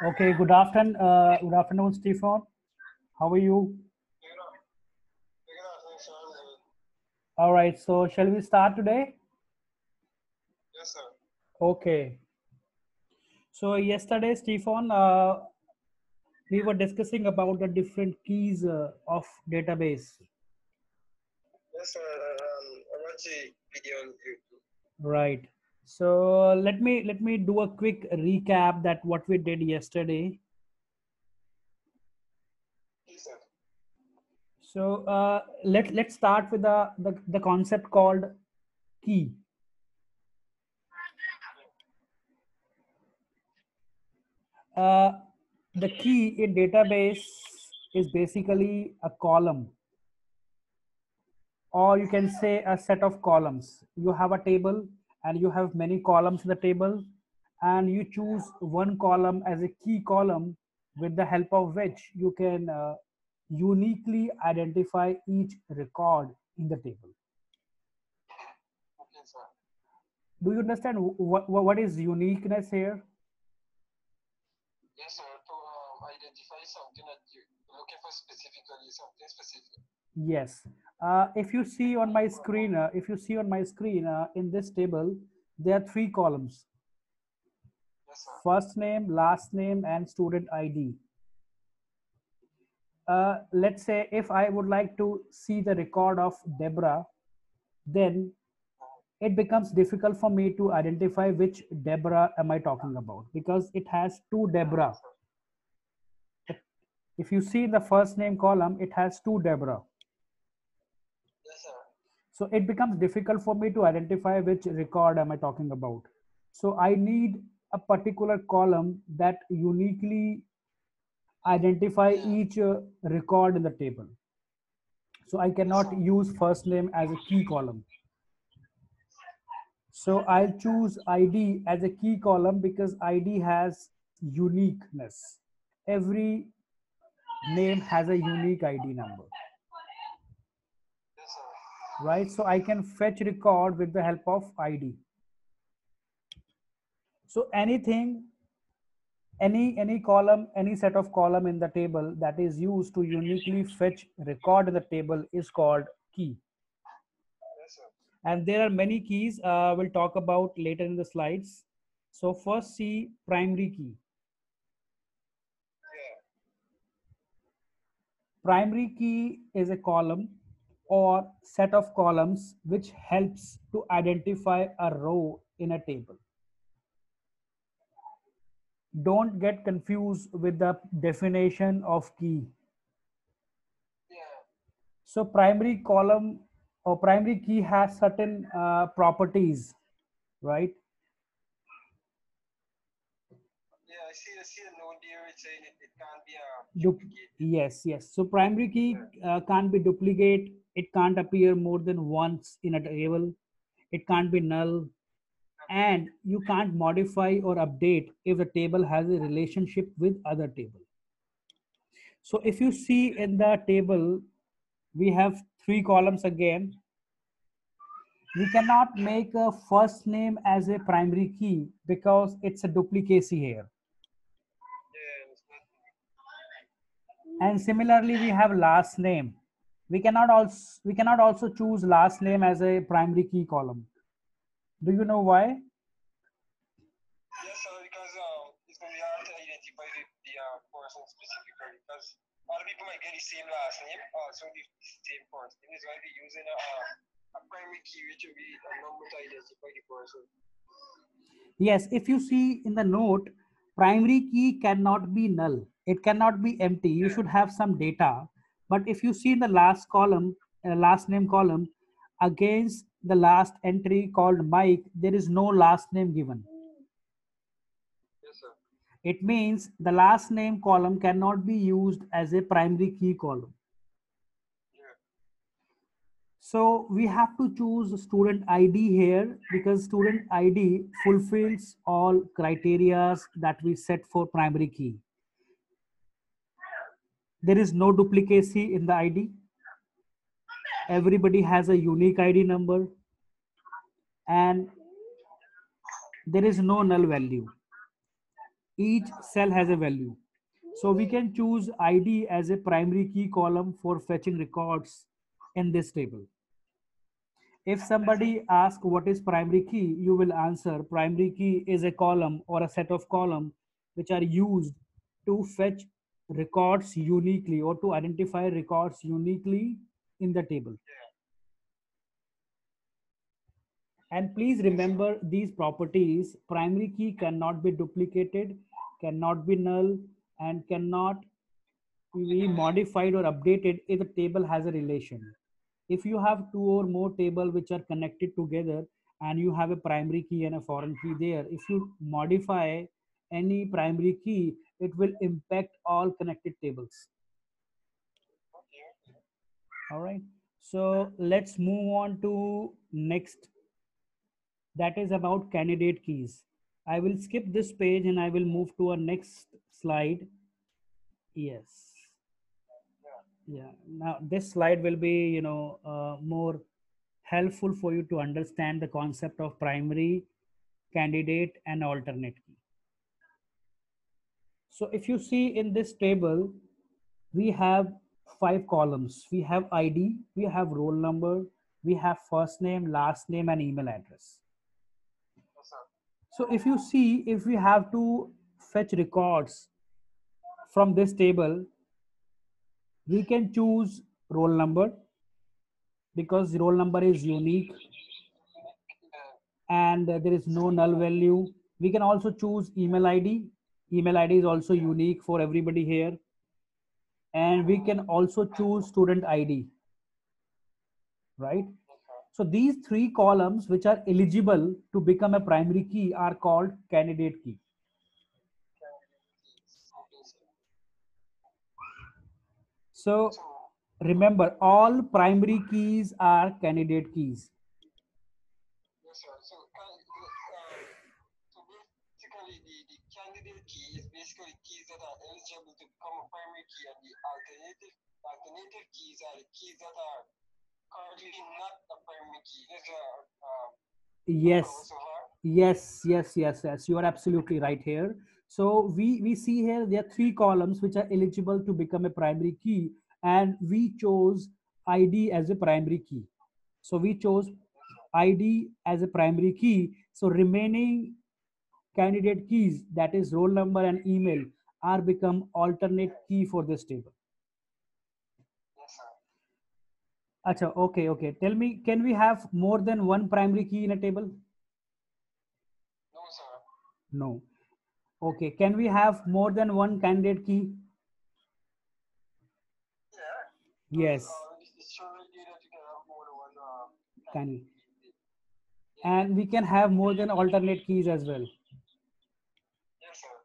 Okay, good afternoon, Stefan. How are you? All right, so shall we start today? Yes, sir. Okay. So yesterday, Stefan, we were discussing about the different keys of database, Yes, sir. I watched a video on YouTube. right? So let me do a quick recap that what we did yesterday. Yes, sir. So let's start with the concept called key. Uh, the key in database is basically a column, or you can say a set of columns. You have a table and you have many columns in the table, and you choose one column as a key column with the help of which you can uniquely identify each record in the table. Okay, sir. Do you understand what is uniqueness here? Yes, sir. To identify something that you're looking for specifically, something specific. Yes. If you see on my screen, in this table, there are three columns: Yes, sir. first name, last name, and student ID. Let's say if I would like to see the record of Deborah, then it becomes difficult for me to identify which Deborah am I talking about, because it has two Deborah. Yes, sir. If you see the first name column, it has two Deborah. Yes, sir. So it becomes difficult for me to identify which record am I talking about. So I need a particular column that uniquely identify Yeah. each record in the table. So I Yes, cannot sir. use first name as a key column. So I'll choose ID as a key column because ID has uniqueness. Every name has a unique ID number, Yes, sir. right? So I can fetch record with the help of ID. So any column, any set of column in the table that is used to uniquely fetch record in the table is called key. Yes, sir. And there are many keys we'll talk about later in the slides. So first, see primary key. Yeah. Primary key is a column or set of columns which helps to identify a row in a table. Don't get confused with the definition of key. Yeah. So primary column or primary key has certain properties, right? Yeah. I see a note there. It's saying it can't be Du- duplicated. yes, yes. So primary key Yeah. can't be duplicate. It can't appear more than once in a table. It can't be null, and you can't modify or update if the table has a relationship with other table. So if you see in the table, we have three columns again. We cannot make a first name as a primary key because it's a duplicacy here. Yeah. It's not. And similarly, we have last name. We cannot also choose last name as a primary key column. Do you know why? Yes, sir. Because it's going to be hard to identify the person specifically. Because a lot of people might get the same last name, also the same first name. That's why we're using a primary key, which will be a number to identify the person. Yes, if you see in the note, primary key cannot be null. It cannot be empty. You Yeah. should have some data. But if you see in the last column, last name column, against the last entry called Mike, there is no last name given. Yes, sir. It means the last name column cannot be used as a primary key column. Yeah. So we have to choose student ID here because student ID fulfills all criteria that we set for primary key. There is no duplicacy in the ID. Everybody has a unique ID number, and there is no null value. Each cell has a value. So we can choose ID as a primary key column for fetching records in this table. If somebody asks what is primary key, you will answer primary key is a column or a set of columns which are used to fetch records uniquely or to identify records uniquely in the table. And please remember these properties. Primary key cannot be duplicated, cannot be null, and cannot be modified or updated if the table has a relation. If you have two or more tables which are connected together and you have a primary key and a foreign key there, if you modify any primary key, it will impact all connected tables. All right. So let's move on to next. That is about candidate keys. I will skip this page and I will move to our next slide. Yes. Yeah. Now this slide will be, more helpful for you to understand the concept of primary, candidate, and alternate key. So if you see in this table, we have 5 columns. We have ID, we have roll number, we have first name, last name, and email address. So if you see, if we have to fetch records from this table, we can choose roll number because the roll number is unique and there is no null value. We can also choose email ID. Email ID is also unique for everybody here. And we can also choose student ID, right? So these 3 columns which are eligible to become a primary key are called candidate key. So remember, all primary keys are candidate keys. Yes, sir. So basically, the candidate key is basically keys that are eligible to become a primary key, and the alternative keys are the keys that are currently not a primary key. Yes, yes. You are absolutely right here. So we see here there are 3 columns which are eligible to become a primary key, and we chose ID as a primary key. So we chose ID as a primary key. So remaining candidate keys, that is roll number and email, are become alternate key for this table. Yes, sir. Acha, okay. Tell me, can we have more than one primary key in a table? No, sir. No. Okay, can we have more than one candidate key? Yeah. Yes. It's surely that you can have more than one Can. And we can have more than alternate keys as well. Yes, sir.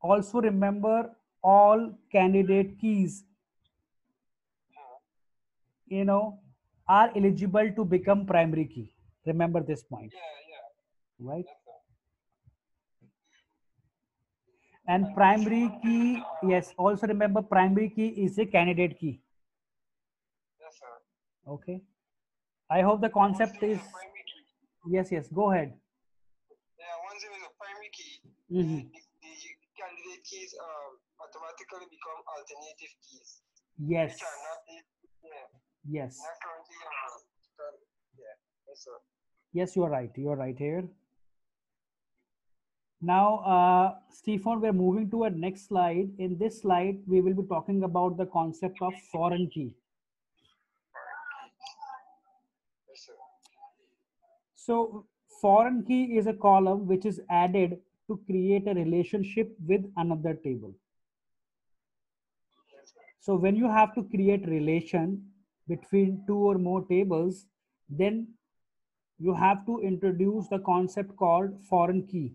Also remember, all candidate keys, are eligible to become primary key. Remember this point. Yeah. Right? Yes, sir. And primary key, yes, also remember primary key is a candidate key. Yes, sir. Okay. I hope the concept is. Yes, go ahead. Yeah, once there is a primary key, the candidate keys automatically become alternative keys. Yes. Which are not Yes. not currently yes, sir. Yes, you are right. You are right here. Now, Stephen, we're moving to our next slide. In this slide, we will be talking about the concept of foreign key. Yes, sir. So, foreign key is a column which is added to create a relationship with another table. Yes, sir. So, when you have to create relation between 2 or more tables, then you have to introduce the concept called foreign key.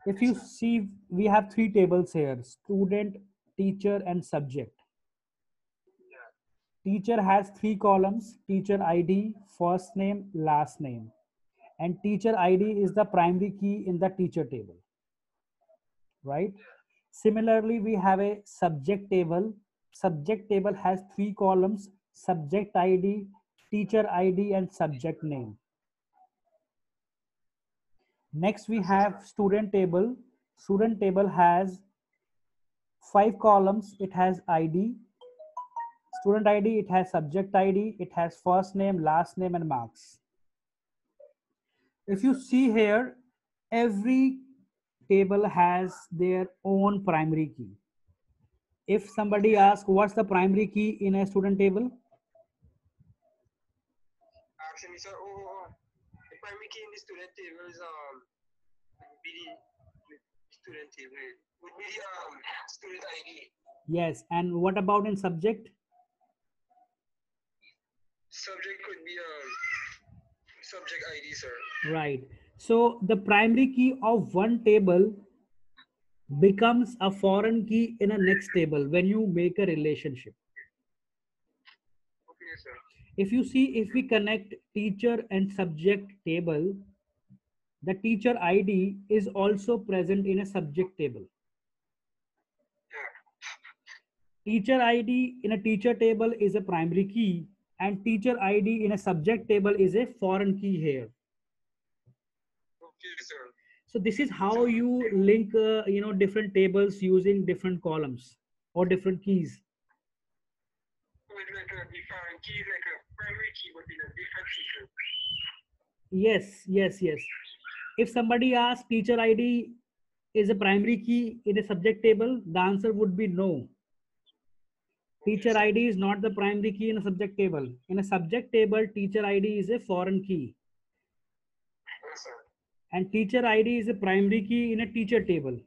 If you see, we have 3 tables here: student, teacher, and subject. Teacher has 3 columns: teacher ID, first name, last name. And teacher ID is the primary key in the teacher table. Right? Similarly, we have a subject table. Subject table has 3 columns: subject ID, teacher ID, and subject name. Next, we have student table. Student table has 5 columns. It has ID, student ID, it has subject ID, it has first name, last name, and marks. If you see here, every table has their own primary key. If somebody asks what's the primary key in a student table, Actually, sir, the primary key in the student table is would be the student table would be the student ID. yes. And what about in subject? Subject could be subject ID, sir. Right. So the primary key of one table becomes a foreign key in a next table when you make a relationship. Okay, sir. If you see, if we connect teacher and subject table, the teacher ID is also present in a subject table. Teacher ID in a teacher table is a primary key, and teacher ID in a subject table is a foreign key here. Okay, sir. So this is how you link, different tables using different columns or different keys. With like a different key, like a primary key, but in a different sequence. Yes. If somebody asks teacher ID is a primary key in a subject table, the answer would be no. Teacher ID is not the primary key in a subject table. In a subject table, teacher ID is a foreign key. Yes, sir. And teacher ID is a primary key in a teacher table.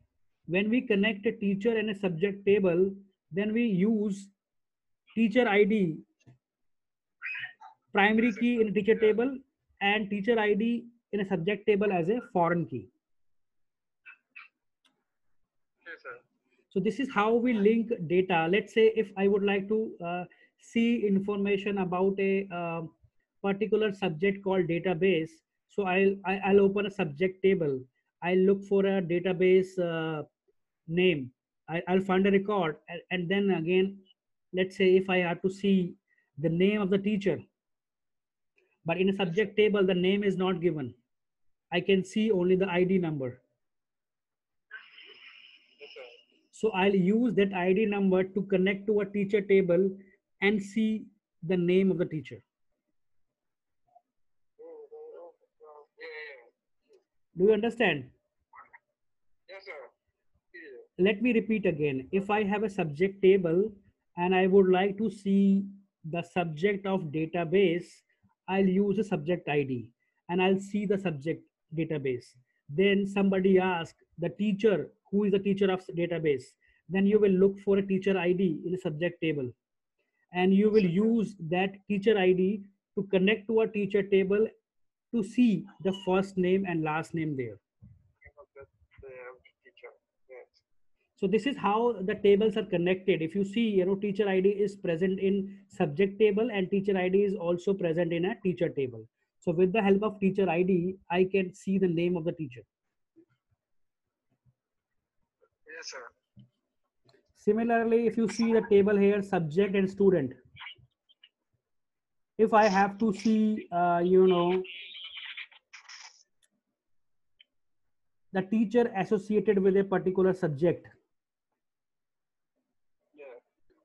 When we connect a teacher and a subject table, then we use teacher ID, primary key in a teacher table, and teacher ID in a subject table as a foreign key. Yes, sir. So this is how we link data. Let's say if I would like to see information about a particular subject called database, so I'll open a subject table. I'll look for a database name. I'll find a record, and then again, let's say if I have to see the name of the teacher, but in a subject table the name is not given. I can see only the ID number. Yes, sir. So I'll use that ID number to connect to a teacher table and see the name of the teacher. Yeah. Do you understand? Yes, sir. Yeah. Let me repeat again. If I have a subject table and I would like to see the subject of database, I'll use a subject ID and I'll see the subject database. Then somebody asks the teacher, who is the teacher of database? Then you will look for a teacher ID in a subject table, and you will use that teacher ID to connect to a teacher table to see the first name and last name there. Teacher. Yes. So this is how the tables are connected. If you see, teacher ID is present in subject table and teacher ID is also present in a teacher table. So with the help of teacher ID, I can see the name of the teacher. Yes, sir. Similarly, if you see the table here, subject and student, if I have to see, the teacher associated with a particular subject, Yeah.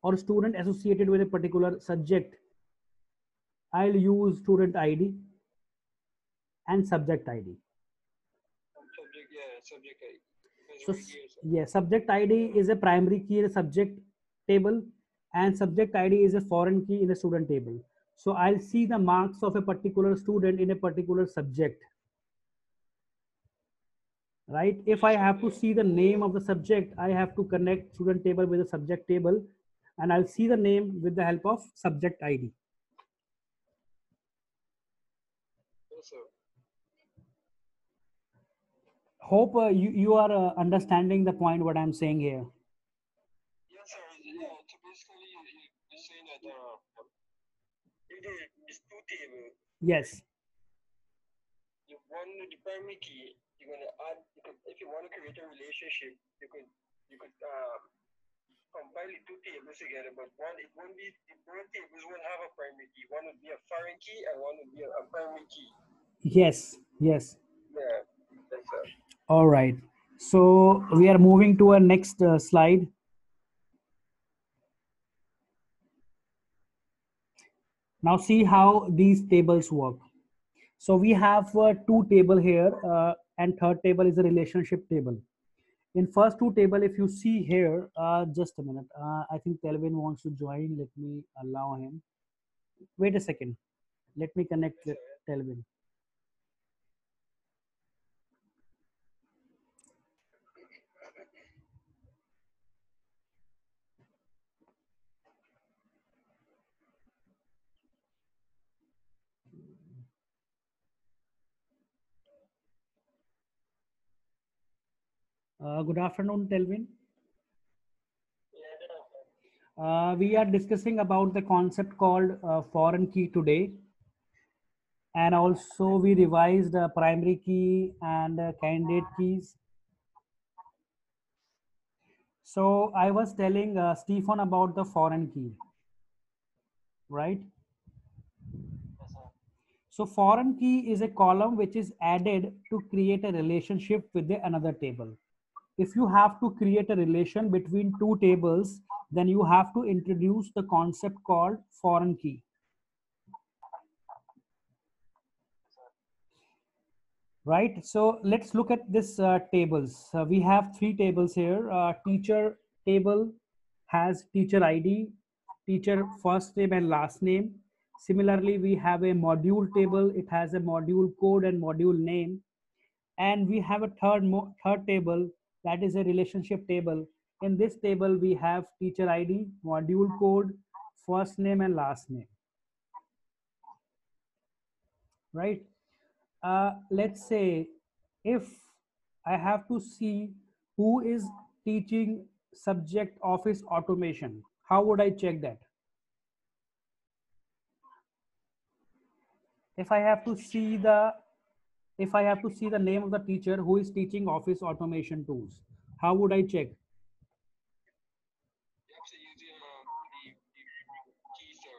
or student associated with a particular subject, I'll use student ID and subject ID. Subject, yeah, subject ID. So subject ID is a primary key in a subject table, and subject ID is a foreign key in a student table. So I'll see the marks of a particular student in a particular subject, right? If I have to see the name of the subject, I have to connect student table with the subject table, and I'll see the name with the help of subject ID. Yes, sir. Hope you are understanding the point what I'm saying here. Yes, sir. Yeah. So basically, you're saying that if there's two tables, Yes. you one with the primary key, you're gonna add. If you want to create a relationship, you could combine the two tables together. But it won't be the both tables won't have a primary key. One would be a foreign key, and one would be a primary key. Yes. Yeah. Yes, sir. All right. So we are moving to our next slide. Now see how these tables work. So we have two table here, and third table is a relationship table. In first two table, if you see here, just a minute. I think Telvin wants to join. Let me allow him. Wait a second. Let me connect with Telvin. Good afternoon, Telvin. We are discussing about the concept called foreign key today, and also we revised primary key and candidate keys. So I was telling Stephen about the foreign key, right? Yes, sir. So foreign key is a column which is added to create a relationship with the another table. If you have to create a relation between two tables, then you have to introduce the concept called foreign key. Right, so let's look at this tables. We have three tables here. Teacher table has teacher ID, teacher first name and last name. Similarly, we have a module table. It has a module code and module name. And we have a third table, that is a relationship table. In this table, we have teacher ID, module code, first name and last name, right? Let's say if I have to see who is teaching subject office automation, how would I check that? If I have to see the if I have to see the name of the teacher who is teaching office automation tools, how would I check? You have to use the key, sir.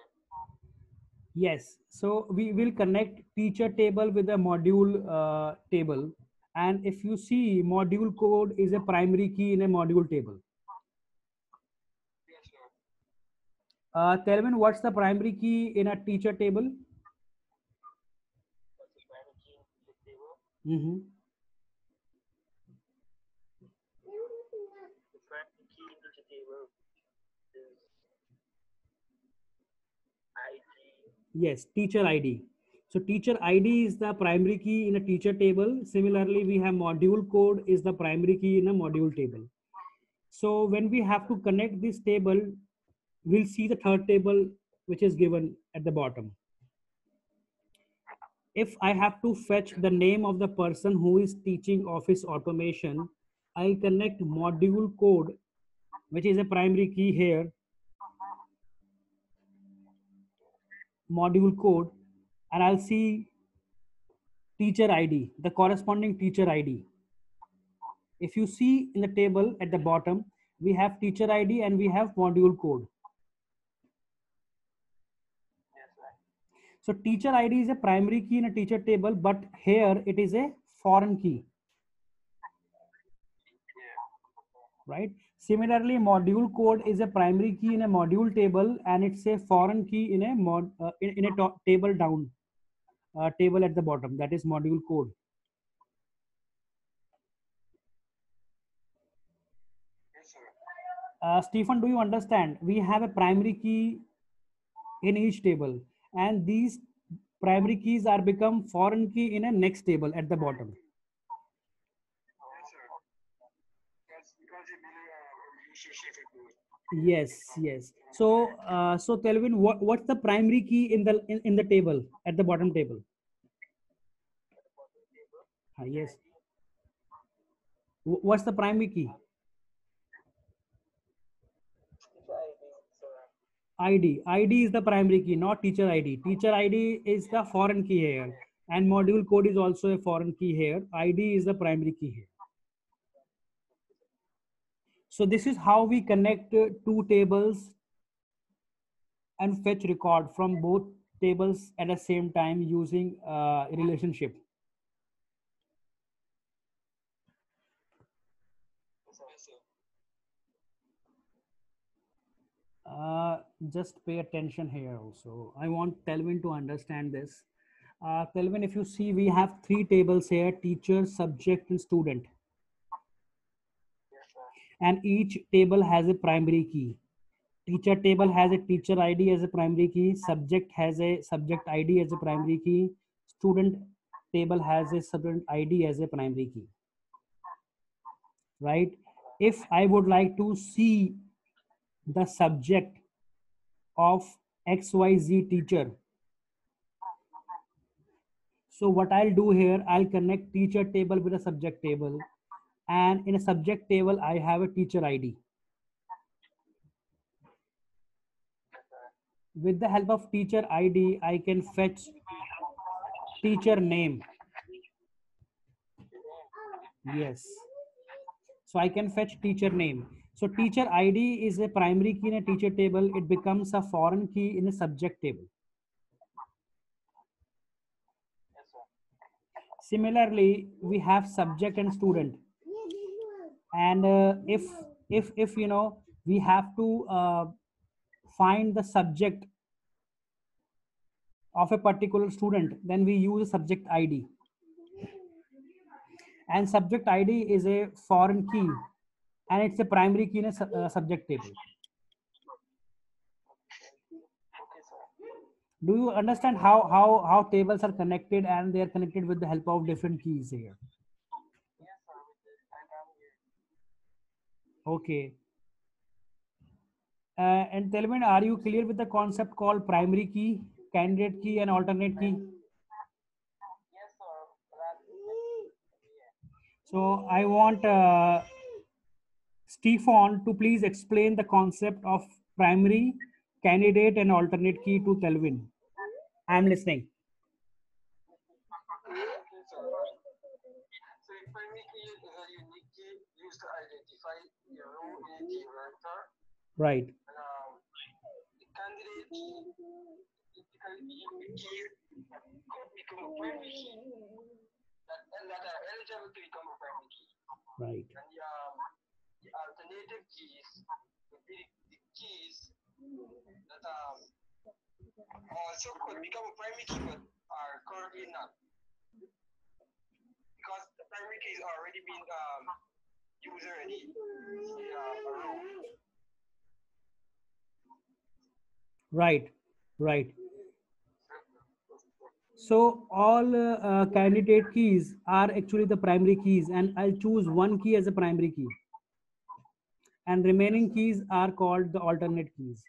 Yes, so we will connect teacher table with the module table. And if you see, module code is a primary key in a module table. Yes, sir. Telvin, what's the primary key in a teacher table? What's the primary key in the table? Mm-hmm. The primary key in the table is ID. Yes, teacher ID. So teacher ID is the primary key in a teacher table. Similarly, we have module code is the primary key in a module table. So when we have to connect this table, we'll see the third table which is given at the bottom. If I have to fetch the name of the person who is teaching office automation, I'll connect module code, which is a primary key here, module code, and I'll see teacher ID, the corresponding teacher ID. If you see in the table at the bottom, we have teacher ID and we have module code. Yes, sir. So teacher ID is a primary key in a teacher table, but here it is a foreign key, Yeah. right? Similarly, module code is a primary key in a module table, and it's a foreign key in a in a table down table at the bottom. That is module code. Yes, sir. Stephen, do you understand? We have a primary key in each table, and these primary keys are become foreign key in a next table at the bottom. Yes, sir. Because you build a relationship with me. Yes, yes. So, so Telvin, what's the primary key in in the table at the bottom table? At the bottom table, Yes. ID. What's the primary key? Teacher ID, sir. ID. ID is the primary key, not teacher ID. Teacher ID is the foreign key here, and module code is also a foreign key here. ID is the primary key here. So this is how we connect two tables and fetch record from both tables at the same time using relationship. Yes, sir. Just pay attention here also. I want Telvin to understand this. Telvin, if you see, we have three tables here: teacher, subject, and student. Yes, sir. And each table has a primary key. Teacher table has a teacher ID as a primary key. Subject has a subject ID as a primary key. Student table has a student ID as a primary key. Right? If I would like to see the subject of XYZ teacher, so what I'll do here, I'll connect teacher table with a subject table. And in a subject table, I have a teacher ID. With the help of teacher ID, I can fetch teacher name. Yes. So I can fetch teacher name. So teacher ID is a primary key in a teacher table. It becomes a foreign key in a subject table. Yes, sir. Similarly, we have subject and student. And if you know, we have to find the subject of a particular student, then we use subject ID. And subject ID is a foreign key, and it's a primary key in a subject table. Okay, sir. Do you understand how tables are connected, and they are connected with the help of different keys here? Yes, sir. I can hear. Okay. And Telvin, are you clear with the concept called primary key, candidate key, and alternate key? Yes, sir. That, yeah. So I want Stefan to please explain the concept of primary, candidate, and alternate key to Telvin. I'm listening. Okay, sir. So a primary key is a unique key used to identify a row in a table, sir. Right. And the candidate key typically being the key that could become a primary key that are eligible to become a primary key. Right. And the alternative keys would be the keys that also could become a primary key but are currently not. Because the primary key is already been used already in a row. Right. Right. So all candidate keys are actually the primary keys, and I'll choose one key as a primary key, and remaining keys are called the alternate keys.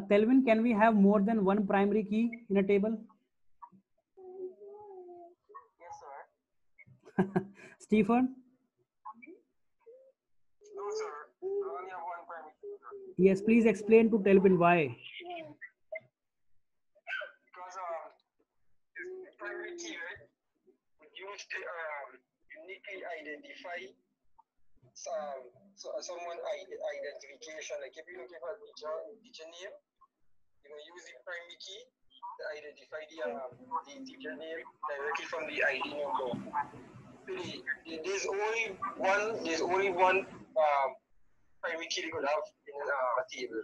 Telvin, can we have more than one primary key in a table? Yes, sir. Stephen? No, sir. We only have one primary key, sir. Yes, please explain to Telvin why. Because the primary key, right, would use to uniquely identify someone identification. Like if you're looking for a teacher name, you know, use the primary key to identify the teacher name directly from the ID number. There's only one primary key you could have in a table.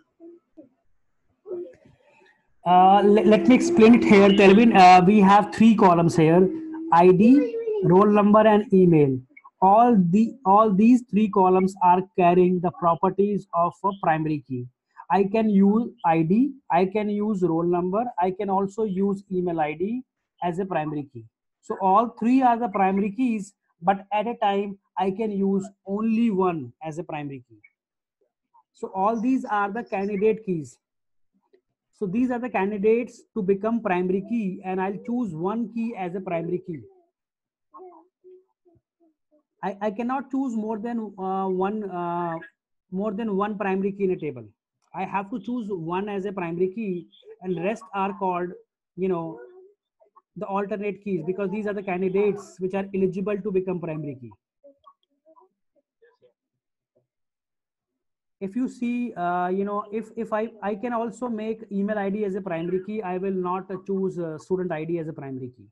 Let me explain it here, Telvin. We have three columns here: ID, roll number, and email. All these three columns are carrying the properties of a primary key. I can use ID, I can use roll number, I can also use email ID as a primary key. So all three are the primary keys, but at a time I can use only one as a primary key. So all these are the candidate keys. So these are the candidates to become primary key, and I'll choose one key as a primary key. I cannot choose more than one primary key in a table. I have to choose one as a primary key, and rest are called, you know, the alternate keys, because these are the candidates which are eligible to become primary key. if you see, if I can also make email ID as a primary key, I will not choose student ID as a primary key,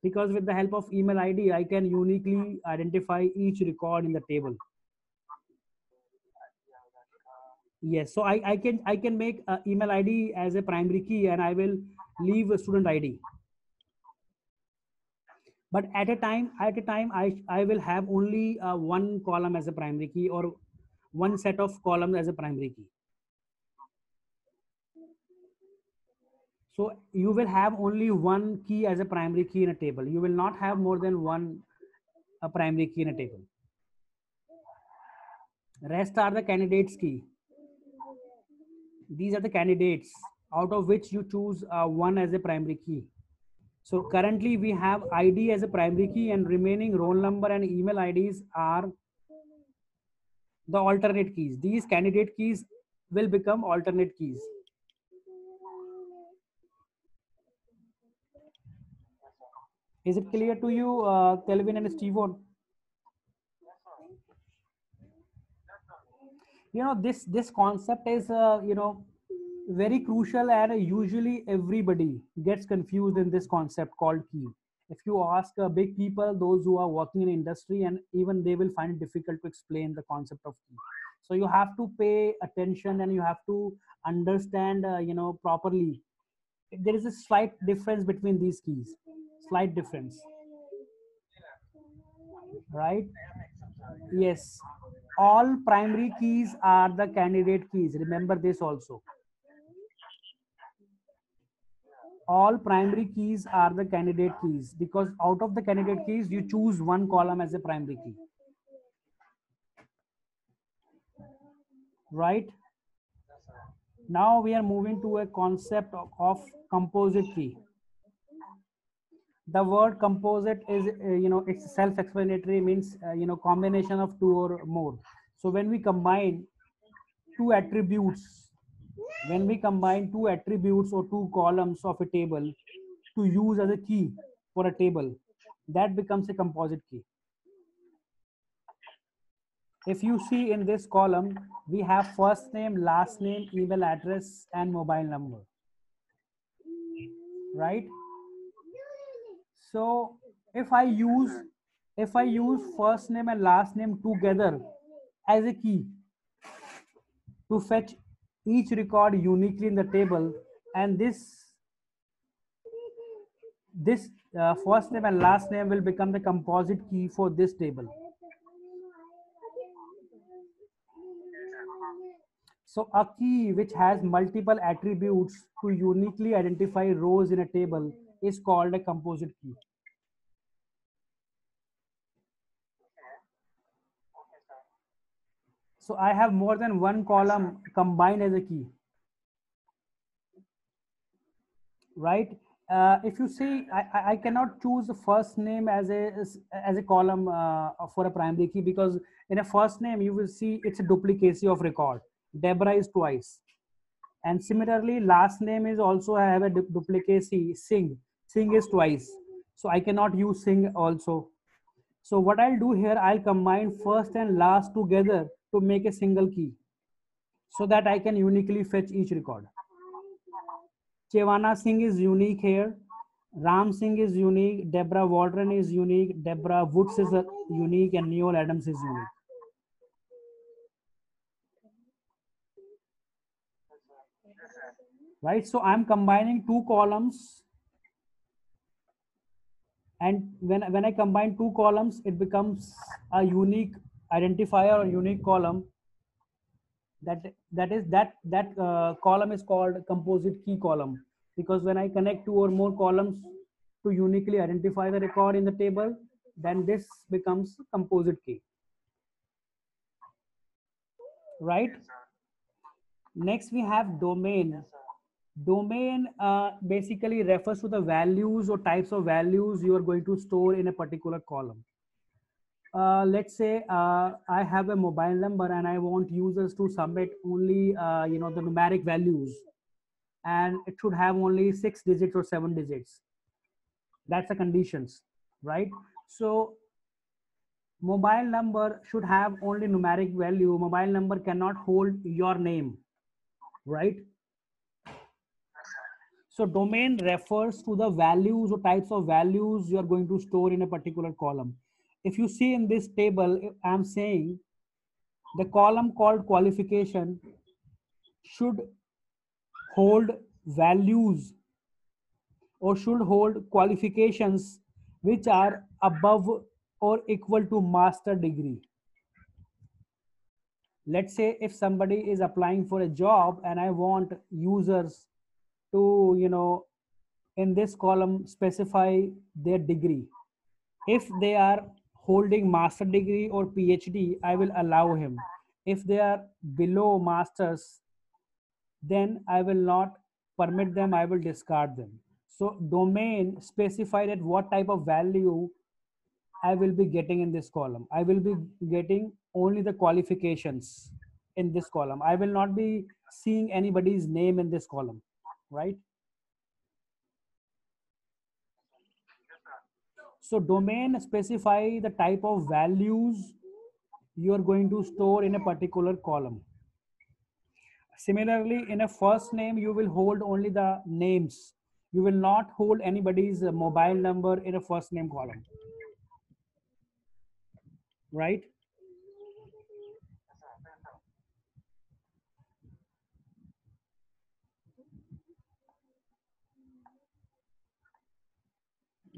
because with the help of email ID, I can uniquely identify each record in the table. Yes, so I can make email ID as a primary key, and I will leave a student ID. But at a time, I will have only one column as a primary key, or one set of columns as a primary key. So you will have only one key as a primary key in a table. You will not have more than one a primary key in a table. Rest are the candidates key. These are the candidates out of which you choose one as a primary key. So currently we have ID as a primary key, and remaining roll number and email IDs are the alternate keys. These candidate keys will become alternate keys. Is it clear to you, Kelvin and Stevon? This concept is very crucial, and usually everybody gets confused in this concept called key. If you ask big people, those who are working in industry, and even they will find it difficult to explain the concept of key. So you have to pay attention, and you have to understand properly. There is a slight difference between these keys, slight difference, right? Yes, all primary keys are the candidate keys. Remember this also. All primary keys are the candidate keys, because out of the candidate keys, you choose one column as a primary key. Right? Now we are moving to a concept of composite key. The word composite is, it's self-explanatory, means, combination of two or more. So when we combine two attributes, or two columns of a table to use as a key for a table, that becomes a composite key. If you see in this column, we have first name, last name, email address, and mobile number, right? So if I use first name and last name together as a key to fetch each record uniquely in the table, and this first name and last name will become the composite key for this table. So a key which has multiple attributes to uniquely identify rows in a table is called a composite key. So I have more than one column combined as a key, right? If you see, I cannot choose the first name as a column for a primary key, because in a first name you will see it's a duplicacy of record. Deborah is twice, and similarly last name is also have a duplicacy. Singh is twice, so I cannot use Singh also. So what I'll do here, I'll combine first and last together to make a single key, so that I can uniquely fetch each record. Chevana Singh is unique here. Ram Singh is unique. Deborah Waldron is unique. Deborah Woods is unique, and Neil Adams is unique. Right? So I'm combining two columns, and when I combine two columns, it becomes a unique identifier or unique column. That column is called composite key column, because when I connect two or more columns to uniquely identify the record in the table, then this becomes composite key. Right? Next we have domain. Domain basically refers to the values or types of values you are going to store in a particular column. Let's say I have a mobile number, and I want users to submit only the numeric values, and it should have only 6 digits or 7 digits. That's the conditions, right? So Mobile number should have only numeric value. Mobile number cannot hold your name, right? So domain refers to the values or types of values you are going to store in a particular column. If you see in this table, I'm saying the column called qualification should hold values or should hold qualifications which are above or equal to master degree. Let's say if somebody is applying for a job and I want users to, in this column specify their degree. If they are holding master degree or PhD, I will allow him. If they are below masters, then I will not permit them, I will discard them. So domain specified at what type of value I will be getting in this column. I will be getting only the qualifications in this column. I will not be seeing anybody's name in this column, right? So domain specify the type of values you are going to store in a particular column. Similarly, in a first name, you will hold only the names. You will not hold anybody's mobile number in a first name column, right?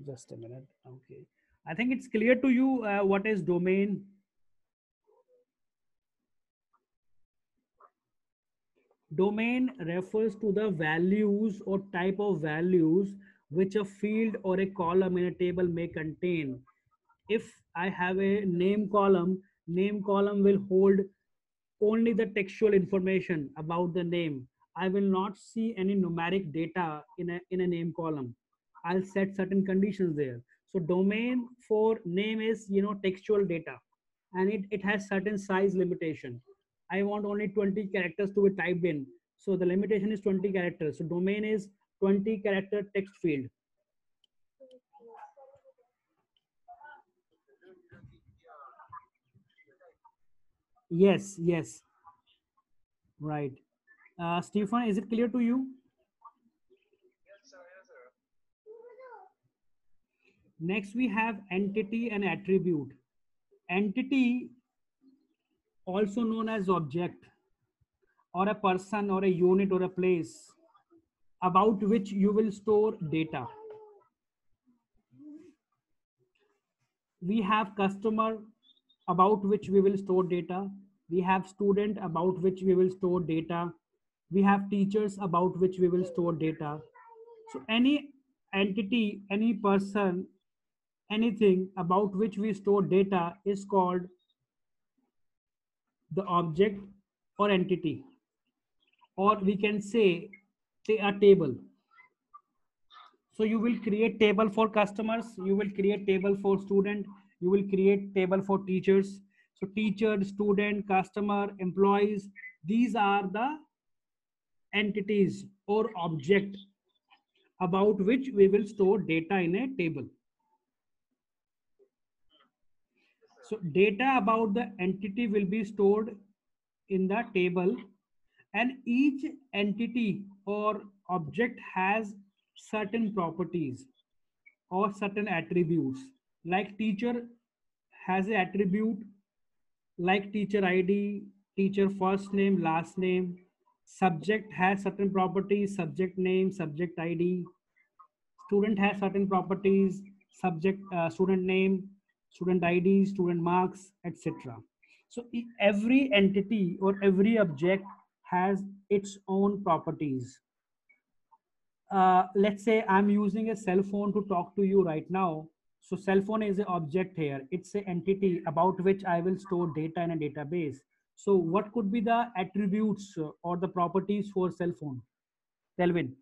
Just a minute. Okay. I think it's clear to you what is domain. Domain refers to the values or type of values which a field or a column in a table may contain. If I have a name column will hold only the textual information about the name. I will not see any numeric data in a name column. I'll set certain conditions there. So domain for name is, textual data, and it has certain size limitation. I want only 20 characters to be typed in. So the limitation is 20 characters. So domain is 20 character text field. Yes, yes, right. Stephen, is it clear to you? Yes, sir. Yes, sir. Next, we have entity and attribute. Entity, also known as object, or a person, or a unit, or a place, about which you will store data. We have customer, about which we will store data. We have student, about which we will store data. We have teachers, about which we will store data. So any entity, any person, anything about which we store data is called the object or entity, or we can say a table. So you will create table for customers, you will create table for student, you will create table for teachers. So teacher, student, customer, employees, these are the entities or object about which we will store data in a table. So data about the entity will be stored in the table, and each entity or object has certain properties or certain attributes. Like teacher has an attribute like teacher ID, teacher first name, last name. Subject has certain properties, subject name, subject ID. Student has certain properties, subject, student name, student ID, student marks, etc. So every entity or every object has its own properties. Let's say I'm using a cell phone to talk to you right now. So cell phone is an object here. It's an entity about which I will store data in a database. So what could be the attributes or the properties for cell phone? Telvin.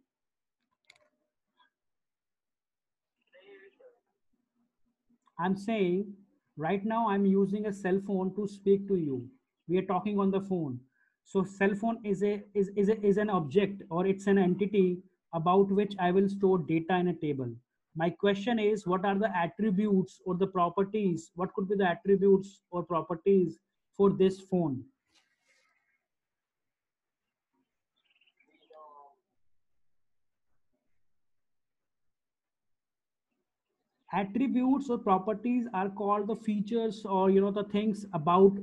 I'm saying right now I'm using a cell phone to speak to you. We are talking on the phone. So cell phone is an object, or it's an entity about which I will store data in a table. My question is, what are the attributes or the properties? What could be the attributes or properties for this phone? Attributes or properties are called the features, or the things about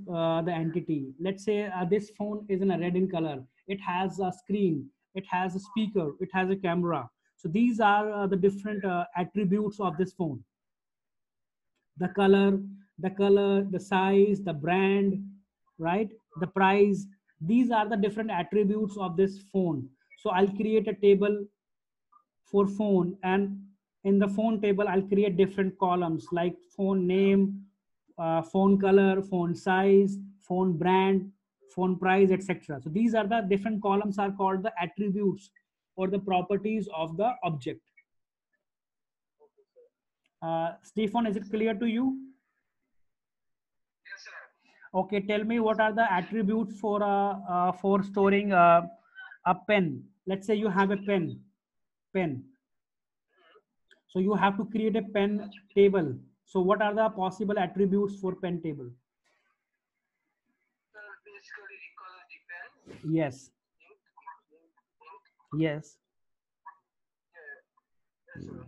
the entity. Let's say this phone is in a red in color. It has a screen, it has a speaker, it has a camera. So these are the different attributes of this phone. The color, the size, the brand, right? The price. These are the different attributes of this phone. So I'll create a table for phone, and in the phone table I'll create different columns like phone name, phone color, phone size, phone brand, phone price, etc. So these are the different columns are called the attributes or the properties of the object. Stefan, is it clear to you? Yes, sir. Okay, tell me what are the attributes for storing a pen. Let's say you have a pen. So you have to create a pen table. So what are the possible attributes for pen table? So basically, the color depends. Yes, yes. Yeah. Yes, sir.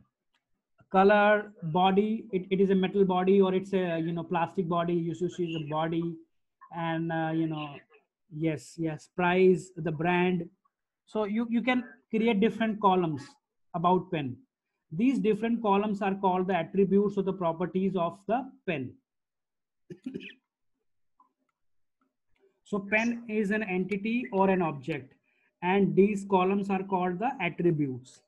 Color, body, it is a metal body or it's a plastic body. You should see the body, and yes, yes. Price, the brand. So you can create different columns about pen. These different columns are called the attributes or the properties of the pen. So Yes, sir. pen is an entity or an object, and these columns are called the attributes.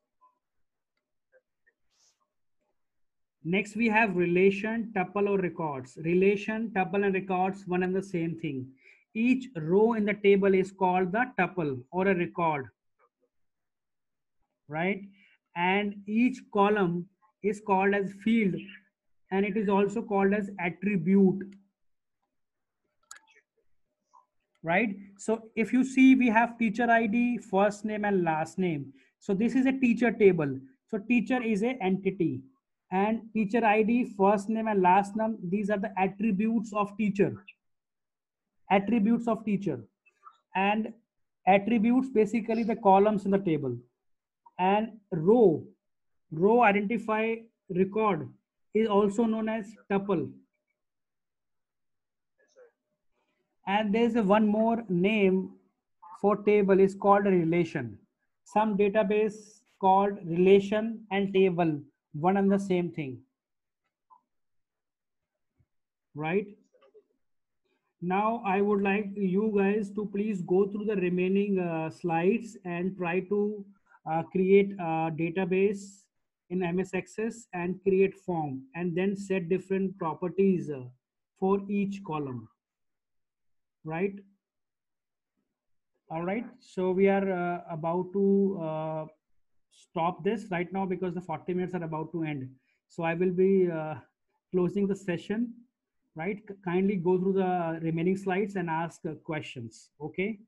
Next, we have relation, tuple, or records. Relation, tuple, and records, one and the same thing. Each row in the table is called the tuple or a record, right? And each column is called as field, and it is also called as attribute, right? So if you see, we have teacher ID, first name, and last name. So this is a teacher table. So teacher is a entity, and teacher ID, first name, and last name, these are the attributes of teacher. Attributes of teacher. And attributes basically the columns in the table. And row identify record is also known as tuple. Yes, sir. And there's a one more name for table is called a relation. Some database called relation and table, one and the same thing, right? Now I would like you guys to please go through the remaining slides and try to create a database in MS Access and create form, and then set different properties for each column, right? All right. So we are about to stop this right now because the 40 minutes are about to end. So I will be closing the session, right? Kindly go through the remaining slides and ask questions. Okay.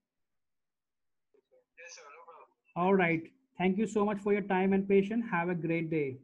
Yes, sir. No problem. All right. Thank you so much for your time and patience. Have a great day.